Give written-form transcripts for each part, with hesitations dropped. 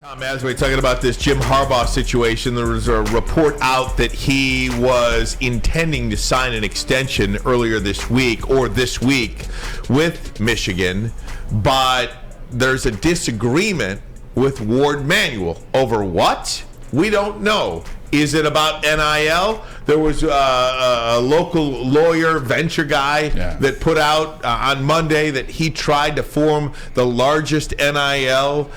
As we're talking about this Jim Harbaugh situation, there was a report out that he was intending to sign an extension earlier this week with Michigan, but there's a disagreement with Ward Manuel over what? We don't know. Is it about NIL? There was a local lawyer, venture guy, that put out on Monday that he tried to form the largest NIL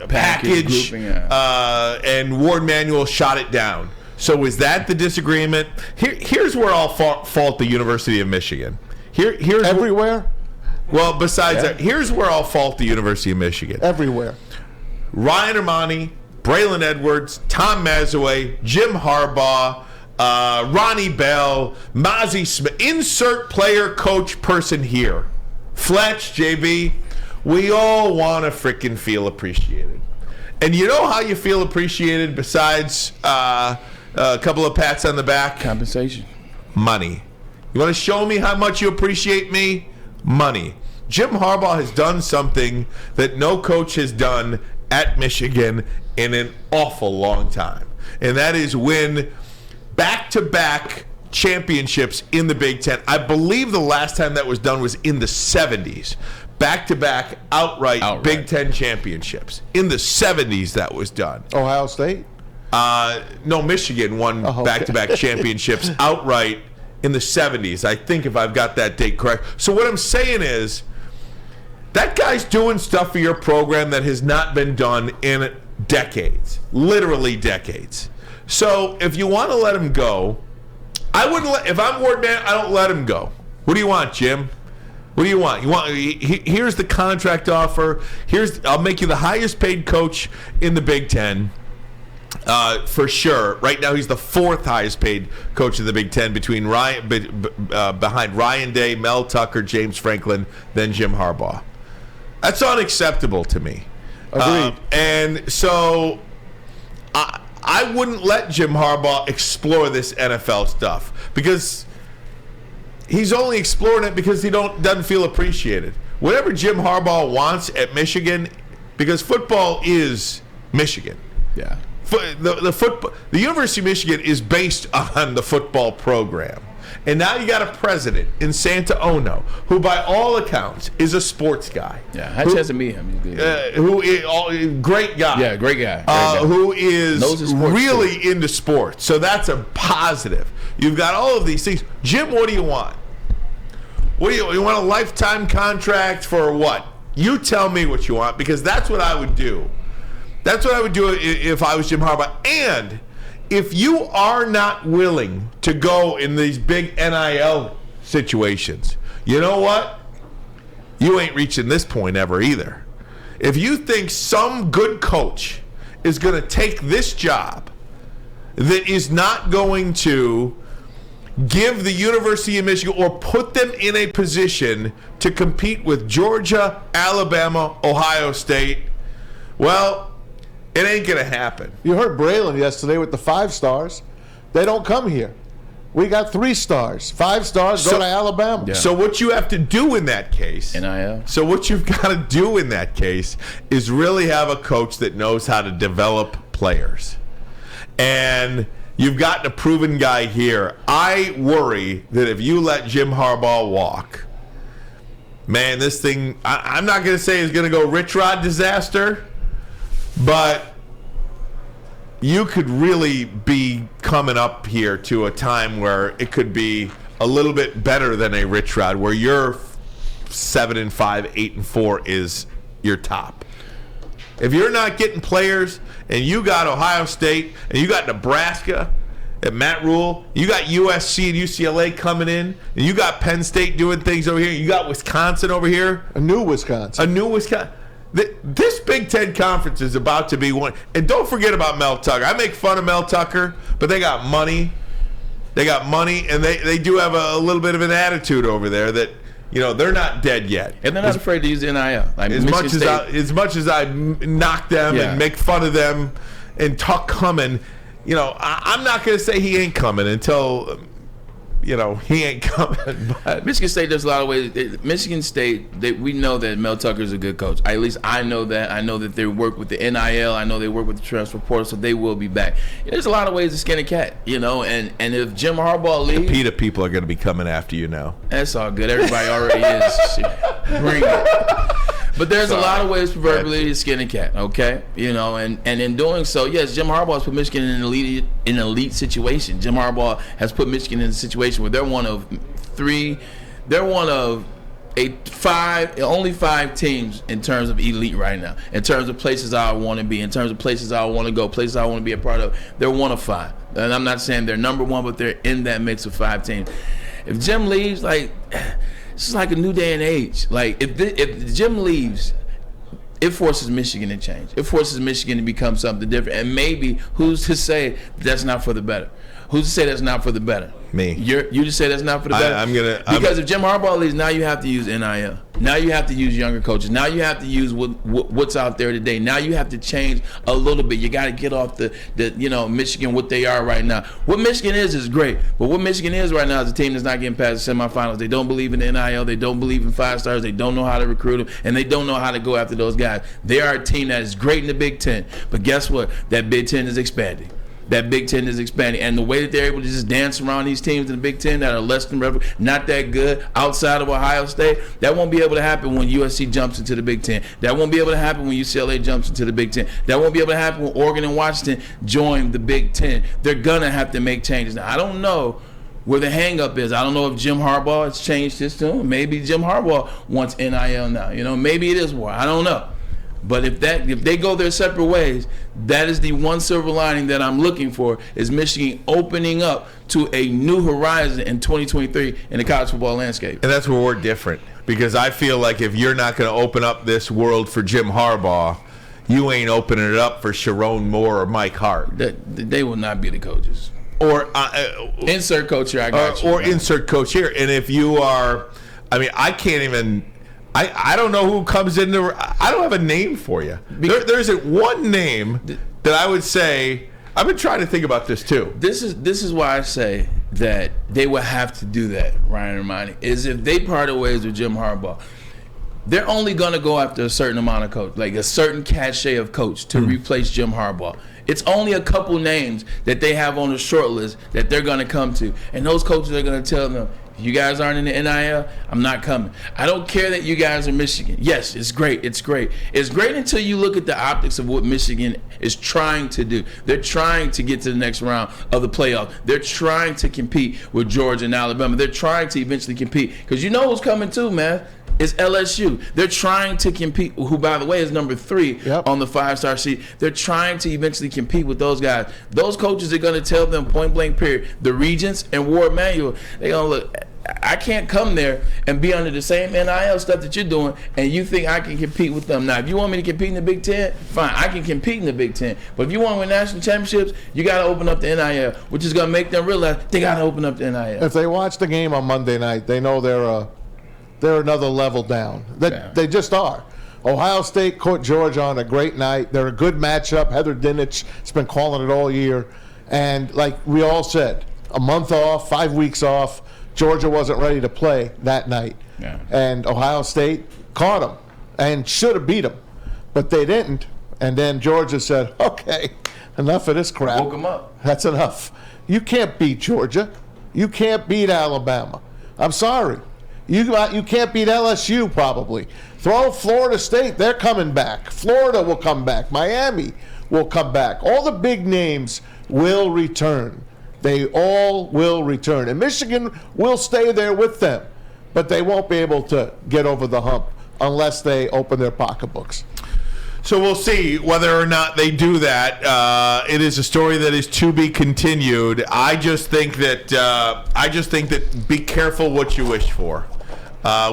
package, and Ward Manuel shot it down. So is that the disagreement? Here's where I'll fault the University of Michigan. Here's everywhere? Besides that, here's where I'll fault the University of Michigan. Everywhere. Ryan Ermanni, Braylon Edwards, Tom Mazawey, Jim Harbaugh, Ronnie Bell, Mozzie Smith, insert player, coach, person here. Fletch, JB, we all want to freaking feel appreciated. And you know how you feel appreciated besides a couple of pats on the back? Compensation. Money. You want to show me how much you appreciate me? Money. Jim Harbaugh has done something that no coach has done at Michigan in an awful long time. And that is win back-to-back championships in the Big Ten. I believe the last time that was done was in the 70s. Back-to-back outright Big Ten championships. In the 70s that was done. Ohio State? No, Michigan won back-to-back championships outright in the 70s. I think if I've got that date correct. So what I'm saying is, that guy's doing stuff for your program that has not been done in decades, literally decades. So if you want to let him go, I wouldn't let. If I'm Ward Man, I don't let him go. What do you want, Jim? What do you want? Here's the contract offer. I'll make you the highest paid coach in the Big Ten. For sure. Right now, he's the fourth highest paid coach in the Big Ten behind Ryan Day, Mel Tucker, James Franklin, then Jim Harbaugh. That's unacceptable to me. Agreed. And so I wouldn't let Jim Harbaugh explore this NFL stuff because he's only exploring it because he doesn't feel appreciated. Whatever Jim Harbaugh wants at Michigan, because football is Michigan. Yeah. The University of Michigan is based on the football program. And now you got a president in Santa Ono who, by all accounts, is a sports guy. Yeah, I had a chance to meet him. He's good. Great guy. Yeah, great guy. Who is really into sports. So that's a positive. You've got all of these things. Jim, what do you want? You want a lifetime contract for what? You tell me what you want, because that's what I would do. That's what I would do if I was Jim Harbaugh. And if you are not willing to go in these big NIL situations, you know what? You ain't reaching this point ever either. If you think some good coach is going to take this job that is not going to give the University of Michigan or put them in a position to compete with Georgia, Alabama, Ohio State, well, it ain't going to happen. You heard Braylon yesterday with the 5 stars. They don't come here. We got 3 stars. 5 stars go to Alabama. Yeah. So what you have to do in that case, NIL. So what you've got to do in that case is really have a coach that knows how to develop players. And you've got a proven guy here. I worry that if you let Jim Harbaugh walk, man, this thing, I'm not going to say it's going to go Rich Rod disaster, but you could really be coming up here to a time where it could be a little bit better than a Rich Rod, where you're 7-5, 8-4 is your top. If you're not getting players, and you got Ohio State, and you got Nebraska at Matt Rule, you got USC and UCLA coming in, and you got Penn State doing things over here, you got Wisconsin over here. A new Wisconsin. This Big Ten conference is about to be one. And don't forget about Mel Tucker. I make fun of Mel Tucker, but they got money. And they do have a little bit of an attitude over there that, they're not dead yet. And they're not afraid to use NIL. As much as I knock them and make fun of them and talk coming, I'm not going to say he ain't coming until he ain't coming. But Michigan State, there's a lot of ways. Michigan State, we know that Mel Tucker's a good coach. At least I know that. I know that they work with the NIL. I know they work with the transfer portal, so they will be back. There's a lot of ways to skin a cat, and if Jim Harbaugh leaves, the PETA people are going to be coming after you now. That's all good. Everybody already is. Shit. Bring it. But there's a lot of ways proverbially to skin a cat, okay? And in doing so, yes, Jim Harbaugh has put Michigan in an elite situation. Jim Harbaugh has put Michigan in a situation where they're one of only five teams in terms of elite right now. In terms of places I want to be, in terms of places I want to go, places I want to be a part of, they're one of five. And I'm not saying they're number one, but they're in that mix of five teams. If Jim leaves, this is like a new day and age. If Jim leaves, it forces Michigan to change. It forces Michigan to become something different. And maybe, who's to say that's not for the better? Who's to say that's not for the better? Me. You just say that's not for the better? Because if Jim Harbaugh leaves, now you have to use NIL. Now you have to use younger coaches. Now you have to use what's out there today. Now you have to change a little bit. You got to get off the Michigan, what they are right now. What Michigan is great. But what Michigan is right now is a team that's not getting past the semifinals. They don't believe in the NIL. They don't believe in 5 stars. They don't know how to recruit them. And they don't know how to go after those guys. They are a team that is great in the Big Ten. But guess what? That Big Ten is expanding. That Big Ten is expanding, and the way that they're able to just dance around these teams in the Big Ten that are less than not that good outside of Ohio State, that won't be able to happen when USC jumps into the Big Ten. That won't be able to happen when UCLA jumps into the Big Ten. That won't be able to happen when Oregon and Washington join the Big Ten. They're gonna have to make changes. Now, I don't know where the hang-up is. I don't know if Jim Harbaugh has changed his tune. Maybe Jim Harbaugh wants NIL now. Maybe it is war. I don't know. But if they go their separate ways, that is the one silver lining that I'm looking for, is Michigan opening up to a new horizon in 2023 in the college football landscape. And that's where we're different, because I feel like if you're not going to open up this world for Jim Harbaugh, you ain't opening it up for Sharon Moore or Mike Hart. They will not be the coaches. Or insert coach here, I got you. Or insert coach here. And if you are, I can't even. I don't know who comes in there. I don't have a name for you. There isn't one name that I would say. I've been trying to think about this too. This is why I say that they would have to do that, Ryan Ermanni, is if they parted ways with Jim Harbaugh, they're only going to go after a certain amount of coach, like a certain cachet of coach to replace Jim Harbaugh. It's only a couple names that they have on the short list that they're going to come to. And those coaches are going to tell them, if you guys aren't in the NIL, I'm not coming. I don't care that you guys are Michigan. Yes, it's great. It's great. It's great until you look at the optics of what Michigan is trying to do. They're trying to get to the next round of the playoff. They're trying to compete with Georgia and Alabama. They're trying to eventually compete. Because you know who's coming too, man. It's LSU. They're trying to compete, who, by the way, is number 3 on the 5-star sheet. They're trying to eventually compete with those guys. Those coaches are going to tell them point blank period. The Regents and Ward Manuel, they're going to look, I can't come there and be under the same NIL stuff that you're doing, and you think I can compete with them. Now, if you want me to compete in the Big Ten, fine, I can compete in the Big Ten. But if you want to win national championships, you got to open up the NIL, which is going to make them realize they got to open up the NIL. If they watch the game on Monday night, they know they're another level down. They just are. Ohio State caught Georgia on a great night. They're a good matchup. Heather Dinich has been calling it all year. And like we all said, a month off, 5 weeks off, Georgia wasn't ready to play that night. Yeah. And Ohio State caught them and should have beat them. But they didn't. And then Georgia said, okay, enough of this crap. Woke them up. That's enough. You can't beat Georgia. You can't beat Alabama. I'm sorry. You can't beat LSU probably. Throw Florida State. They're coming back. Florida will come back. Miami will come back. All the big names will return. They all will return. And Michigan will stay there with them. But they won't be able to get over the hump unless they open their pocketbooks. So we'll see whether or not they do that. It is a story that is to be continued. I just think that be careful what you wish for.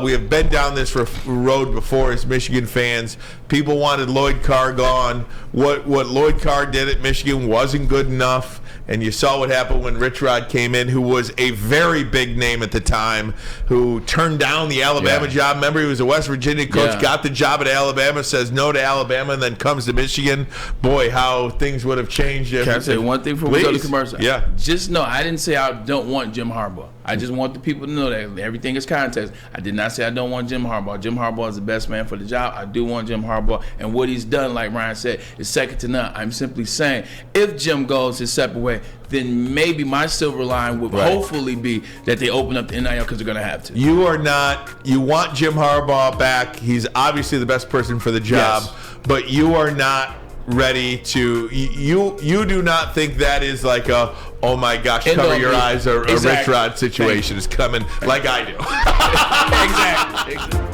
We have been down this road before as Michigan fans. People wanted Lloyd Carr gone. What Lloyd Carr did at Michigan wasn't good enough. And you saw what happened when Rich Rod came in, who was a very big name at the time, who turned down the Alabama job. Remember, he was a West Virginia coach, got the job at Alabama, says no to Alabama, and then comes to Michigan. Boy, how things would have changed. Can I say one thing before we go to commercial? Yeah. Just know, I didn't say I don't want Jim Harbaugh. I just want the people to know that everything is context. I did not say I don't want Jim Harbaugh. Jim Harbaugh is the best man for the job. I do want Jim Harbaugh. And what he's done, like Ryan said, is second to none. I'm simply saying, if Jim goes his separate way, then maybe my silver line would hopefully be that they open up the NIL because they're going to have to. You want Jim Harbaugh back. He's obviously the best person for the job, but you are not ready to, you do not think that is like a, oh my gosh, cover your eyes, or a Rich Rod situation is coming like I do. Exactly.